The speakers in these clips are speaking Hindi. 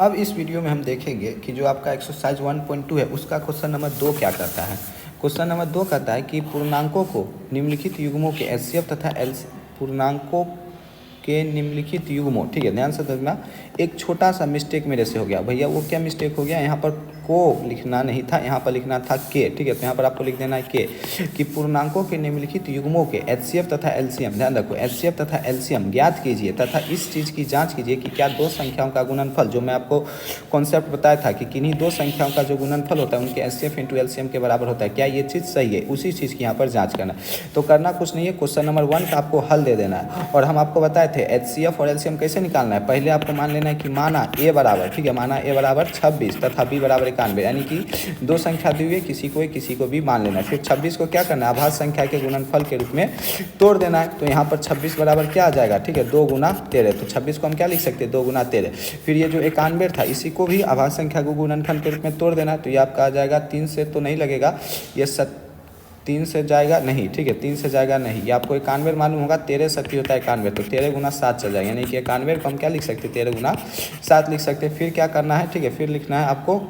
अब इस वीडियो में हम देखेंगे कि जो आपका एक्सरसाइज 1.2 है उसका क्वेश्चन नंबर 2 क्या करता है। क्वेश्चन नंबर 2 कहता है कि पूर्णांकों को निम्नलिखित युग्मों के एचसीएफ तथा पूर्णांकों के निम्नलिखित युग्मों, ठीक है ध्यान से देखना। एक छोटा सा मिस्टेक मेरे से हो गया भैया, वो क्या मिस्टेक हो गया, यहाँ पर को लिखना नहीं था, यहाँ पर लिखना था के, ठीक है। तो यहाँ पर आपको लिख देना है के कि पूर्णांकों के निम्नलिखित युग्मों के एचसीएफ तथा एलसीएम, ध्यान रखो एचसीएफ तथा एलसीएम ज्ञात कीजिए तथा इस चीज़ की जांच कीजिए कि क्या दो संख्याओं का गुणनफल, जो मैं आपको कॉन्सेप्ट बताया था कि किन्हीं दो संख्याओं का जो गुणनफल होता है उनके एचसीएफ इंटू एलसीएम के बराबर होता है, क्या ये चीज़ सही है, उसी चीज़ की यहाँ पर जाँच करना। तो करना कुछ नहीं है, क्वेश्चन नंबर 1 का आपको हल दे देना है। और हम आपको बताए थे एचसीएफ और एलसीएम कैसे निकालना है। पहले आपको मान लेना है कि माना ए बराबर, ठीक है, माना ए बराबर 26 तथा बी बराबर 91, यानी कि दो संख्या दी हुई है, किसी को भी मान लेना है। फिर 26 को क्या करना है, आभाज्य संख्या के गुणनफल के रूप में तोड़ देना है। तो यहाँ पर 26 बराबर क्या आ जाएगा, ठीक है 2 गुना 13। तो 26 को हम क्या लिख सकते हैं, 2 गुना 13। फिर ये जो 91 था इसी को भी आभाज्य संख्या को गुणनफल के रूप में तोड़ देना है। तो ये आपका आ जाएगा 3 से तो नहीं लगेगा, ये 3 से जाएगा नहीं, ठीक है 3 से जाएगा नहीं। ये आपको 91 मालूम होगा, 13 सत्ती होता है 91, तो 13 गुना 7 चल जाएगा, यानी कि 91 को हम क्या लिख सकते हैं, 13 गुना 7 लिख सकते हैं। फिर क्या करना है, ठीक है फिर लिखना है आपको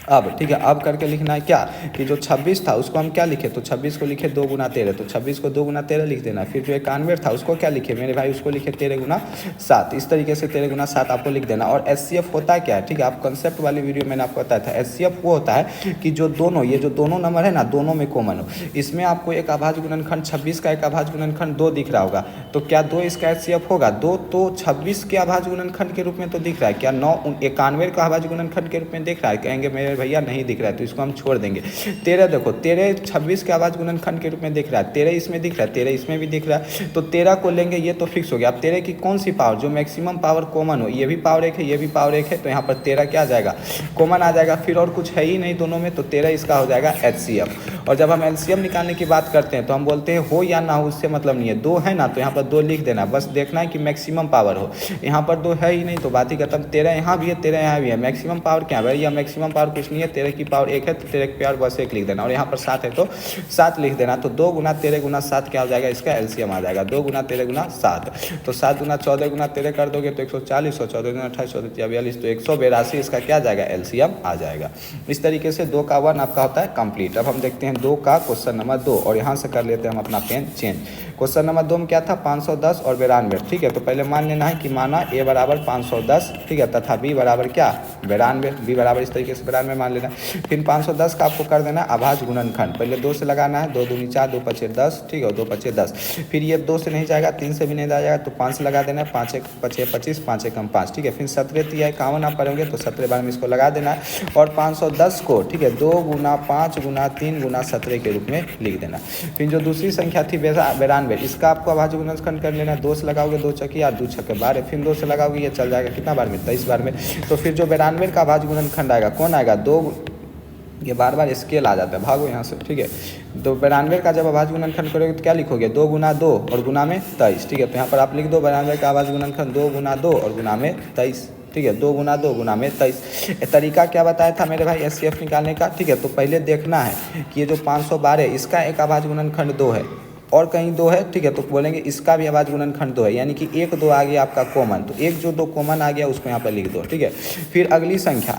अब, ठीक है अब करके लिखना है क्या कि जो 26 था उसको हम क्या लिखे, तो 26 को लिखे 2 गुना 13, तो 26 को 2 गुना 13 लिख देना। फिर जो 91 था उसको क्या लिखे मेरे भाई, उसको लिखे 13 गुना 7। इस तरीके से 13 गुना 7 आपको लिख देना। और एचसीएफ होता है क्या है, ठीक है आप कंसेप्ट वाली वीडियो मैंने आपको बताया था। एचसीएफ वो होता है कि जो दोनों, ये जो दोनों नंबर है ना, दोनों में कॉमन हो। इसमें आपको एक अभाज्य गुणनखंड 26 का एक अभाज्य गुणनखंड 2 दिख रहा होगा, तो क्या 2 इसका एचसीएफ होगा, 2 तो 26 के अभाज्य गुणनखंड के रूप में तो दिख रहा है, क्या 9 91 का अभाज्य गुणनखंड के रूप में दिख रहा है, कहेंगे मेरे भैया नहीं दिख रहा है, तो इसको हम छोड़ देंगे। 13 देखो 13 26 के अभाज्य गुणनखंड के रूप में दिख रहा है, 13 इसमें दिख रहा है, 13 इसमें भी दिख रहा है, तो 13 को लेंगे, ये तो फिक्स हो गया। अब 13 की कौन सी पावर, जो मैक्सिमम पावर कॉमन हो, ये भी पावर 1 है ये भी पावर 1 है, तो यहाँ पर 13 क्या आ जाएगा, कॉमन आ जाएगा। फिर और कुछ है ही नहीं दोनों में, तो 13 इसका हो जाएगा एचसीएफ। और जब हम एलसीएम निकालने की बात करते हैं तो हम बोलते हैं हो या ना हो, उससे मतलब नहीं है। 2 है ना, तो यहाँ पर 2 लिख देना, बस देखना है कि मैक्सिमम पावर हो। यहाँ पर 2 है ही नहीं तो बात ही खत्म। 13 यहाँ भी है, 13 यहाँ भी है, मैक्सिमम पावर क्या है भैया, मैक्सिमम पावर कुछ नहीं है, 13 की पावर 1 है, तो 13 की पावर बस 1 लिख देना। और यहाँ पर 7 है तो 7 लिख देना। तो 2 गुना 13 गुना 7 क्या हो जाएगा, इसका एलसीएम आ जाएगा 2 गुना 13 गुना 7। तो 7 गुना 14 गुना 13 कर दोगे तो 140, और 14 गुना 28 42, तो 182 इसका क्या जाएगा, एलसीएम आ जाएगा। इस तरीके से 2 का 1 आपका होता है कंप्लीट। अब हम देखते हैं 2 का क्वेश्चन नंबर 2, और यहाँ से कर लेते हैं हम अपना पेन चेंज। क्वेश्चन नंबर 2 में क्या था, 510 और 92, ठीक है। तो पहले मान लेना है कि माना ए बराबर 510, ठीक है, तथा बी बराबर क्या 92, बी बराबर इस तरीके से 92 मान लेना। फिर 510 का आपको कर देना है अभाज्य गुणनखंड, पहले 2 से लगाना है, 2 दूनी 4, 2 पचे 10, ठीक है, और 2 पचे 10। फिर ये 2 से नहीं जाएगा, 3 से भी नहीं जाएगा, तो 5 से लगा देना है, 5 एक पचे 25, 5 एकम 5, ठीक है। फिर 17 तिया 51 आप करेंगे तो 17 बार में इसको लगा देना है। और 510 को, ठीक है 2 गुना 5 गुना 3 गुना 17 के रूप में लिख देना। फिर जो दूसरी संख्या थी 92, इसका आपको अभाज्य गुणनखंड कर लेना है। 2 से लगाओगे 2 चौकी 8, 2 छक्के 12, फिर 2 से लगाओगे ये चल जाएगा कितना बार में, 23 बार में। तो फिर जो 92 का अभाज्य गुणनखंड आएगा कौन आएगा, 2, ये बार बार स्केल आ जाता है, भागो यहाँ से, ठीक है। तो 92 का जब अभाज्य गुणनखंड करोगे तो क्या लिखोगे, 2 गुना 2 और गुना में 23, ठीक है। तो यहाँ पर आप लिख दो 92 का अभाज्य गुणनखंड 2 गुना 2 और गुना में 23, ठीक है, 2 गुना 2 गुना में 23। तरीका क्या बताया था मेरे भाई एचसीएफ निकालने का, ठीक है। तो पहले देखना है कि ये जो 512 इसका एक अभाज्य गुणनखंड 2 है और कहीं 2 है, ठीक है, तो बोलेंगे इसका भी अभाज्य गुणनखंड 2 है, यानी कि 1 2 आ गया आपका कॉमन, तो एक जो 2 कॉमन आ गया उसको यहाँ पर लिख दो, ठीक है। फिर अगली संख्या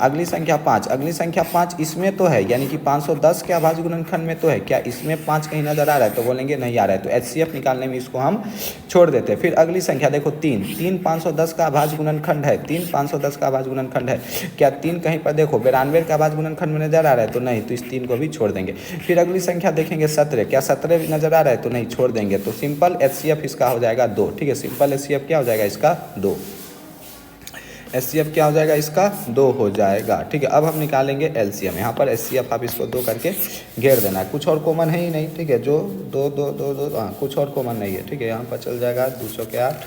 5, अगली संख्या 5 इसमें तो है, यानी कि 510 के अभाज्य गुणनखंड में तो है, क्या इसमें 5 कहीं नजर आ रहा है, तो बोलेंगे नहीं आ रहा है, तो एचसीएफ निकालने में इसको हम छोड़ देते हैं। फिर अगली संख्या देखो 3 510 का अभाज्य गुणनखंड है, 3 510 का अभाज्य गुणनखंड है, क्या 3 कहीं पर देखो 92 का अभाज्य गुणनखंड में नजर आ रहा है, तो नहीं, तो इस 3 को भी छोड़ देंगे। फिर अगली संख्या देखेंगे 17, क्या 17 भी नजर आ रहा है, तो नहीं, छोड़ देंगे। तो सिंपल एचसीएफ इसका हो जाएगा 2, ठीक है, सिंपल एचसीएफ क्या हो जाएगा इसका 2, एचसीएफ क्या हो जाएगा इसका 2 हो जाएगा, ठीक है। अब हम निकालेंगे एलसीएम, यहाँ पर एचसीएफ आप इसको 2 करके घेर देना है, कुछ और कॉमन है ही नहीं, ठीक है। जो 2 2 2 2 हाँ कुछ और कॉमन नहीं है, ठीक है। यहाँ पर चल जाएगा 2 चौके 8,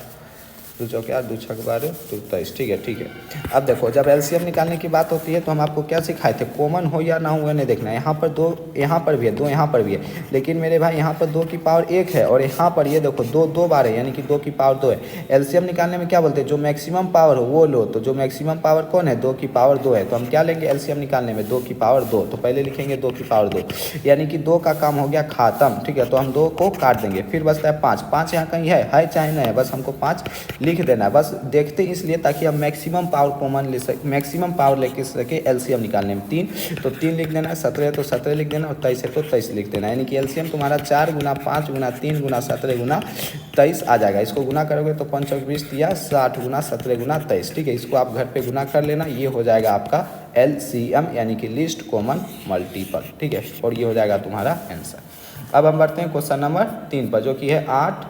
2 चौके 8, 2 छक्के 12, 23, ठीक है, ठीक है। अब देखो जब एलसीएम निकालने की बात होती है तो हम आपको क्या सिखाए थे, कॉमन हो या ना हो नहीं देखना। यहाँ पर 2 यहाँ पर भी है, 2 यहाँ पर भी है, लेकिन मेरे भाई यहाँ पर 2 की पावर 1 है और यहाँ पर ये देखो 2 2 बार है, यानी कि 2 की पावर 2 है। एलसीएम निकालने में क्या बोलते हैं, जो मैक्सिमम पावर हो वो लो, तो जो मैक्सिमम पावर कौन है, 2 की पावर 2 है, तो हम क्या लेंगे एलसीएम निकालने में 2 की पावर 2, तो पहले लिखेंगे 2 की पावर 2, यानी कि 2 का काम हो गया खात्म, ठीक है। तो हम 2 को काट देंगे, फिर बचता है 5 यहाँ कहीं है चाहे नहीं है, बस हमको 5 लिख देना है। बस देखते इसलिए ताकि हम मैक्सिमम पावर कॉमन ले सके, मैक्सिमम पावर लेके सके एलसीएम निकालने में। 3 तो 3 लिख देना, 17 तो 17 लिख देना, और 23 है तो 23 लिख देना। यानी कि एलसीएम तुम्हारा 4 गुना 5 गुना 3 गुना 17 गुना 23 आ जाएगा। इसको गुना करोगे तो 5 चौक 20 या 60 गुना 17 गुना 23। ठीक है, इसको आप घर पे गुना कर लेना। ये हो जाएगा आपका एलसीएम यानी कि लीस्ट कॉमन मल्टीपल। ठीक है, और ये हो जाएगा तुम्हारा आंसर। अब हम बढ़ते हैं क्वेश्चन नंबर 3 पर, जो कि है 8,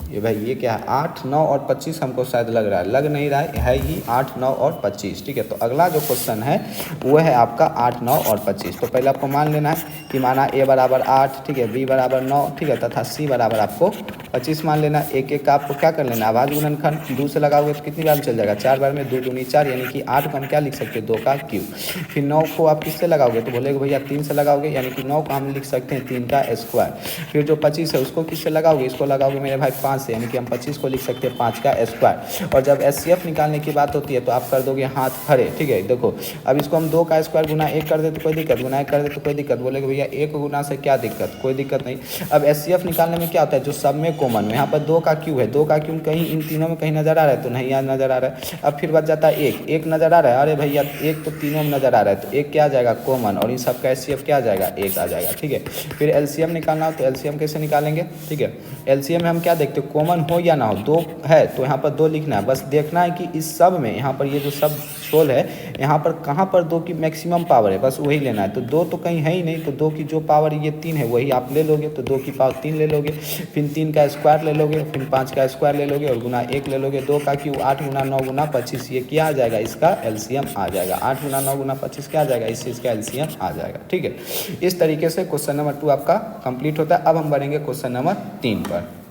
ये भाई ये क्या है 8, 9 और 25 हमको शायद लग रहा है, लग नहीं रहा है ही 8, 9 और 25। ठीक है, तो अगला जो क्वेश्चन है वो है आपका 8, 9 और 25। तो पहले आपको मान लेना है कि माना ए बराबर 8, ठीक है, बी बराबर 9, ठीक है, तथा सी बराबर आपको 25 मान लेना। एक एक का आपको क्या कर लेना है, आवाज गुणनखंड 2 से लगाओगे तो कितनी बार में चल जाएगा, 4 बार में, 2 दूनी 4, यानी कि 8 को हम क्या लिख सकते हैं, 2 का क्यूब। फिर 9 को आप किससे लगाओगे, तो बोलेगे भैया 3 से लगाओगे, यानी कि 9 को हम लिख सकते हैं 3 का स्क्वायर। फिर जो 25 है उसको किससे लगाओगे, इसको लगाओगे मेरे भाई 5 से, यानी कि हम 25 को लिख सकते हैं 5 का स्क्वायर। और जब एचसीएफ निकालने की बात होती है तो आप कर दोगे हाथ खड़े। ठीक है, देखो अब इसको हम 2 का स्क्वायर गुना 1 कर दे तो कोई दिक्कत, गुना 1 कर दे तो कोई दिक्कत, बोलेगे भैया 1 गुना से क्या दिक्कत, कोई दिक्कत नहीं। अब एचसीएफ निकालने में क्या होता है, जो सब में कॉमन में, यहाँ पर 2 का क्यूब है, 2 का क्यूब कहीं इन तीनों में कहीं नजर आ रहा है, तो नहीं यहाँ नजर आ रहा है। अब फिर बच जाता है 1, 1 नजर आ रहा है, अरे भैया 1 तो तीनों में नजर आ रहा है, तो 1 क्या आ जाएगा कॉमन, और इन सब का एचसीएफ क्या आ जाएगा, 1 आ जाएगा। ठीक है, फिर एलसीएम निकालना हो तो एलसीएम कैसे निकालेंगे। ठीक है, एलसीएम में हम क्या देखते हैं, कॉमन हो या ना हो, 2 है तो यहाँ पर 2 लिखना है। बस देखना है कि इस सब में यहाँ पर ये जो सब सोल है यहाँ पर कहाँ पर 2 की मैक्सिमम पावर है, बस वही लेना है। तो 2 तो कहीं है ही नहीं, तो 2 की जो पावर ये 3 है वही आप ले लोगे, तो 2 की पावर 3 ले लोगे, फिर 3 का स्क्वायर ले लोगे, फिर 5 का स्क्वायर ले लोगे और गुना 1 ले लोगे। 2 का क्यूब 8 गुना 9 गुना 25, ये क्या आ जाएगा, इसका एलसीएम आ जाएगा। 8 गुना 9 गुना 25 क्या आ जाएगा, इस चीज़ का एलसीएम आ जाएगा। ठीक है, इस तरीके से क्वेश्चन नंबर 2 आपका कंप्लीट होता है। अब हम बढ़ेंगे क्वेश्चन नंबर 3 पर।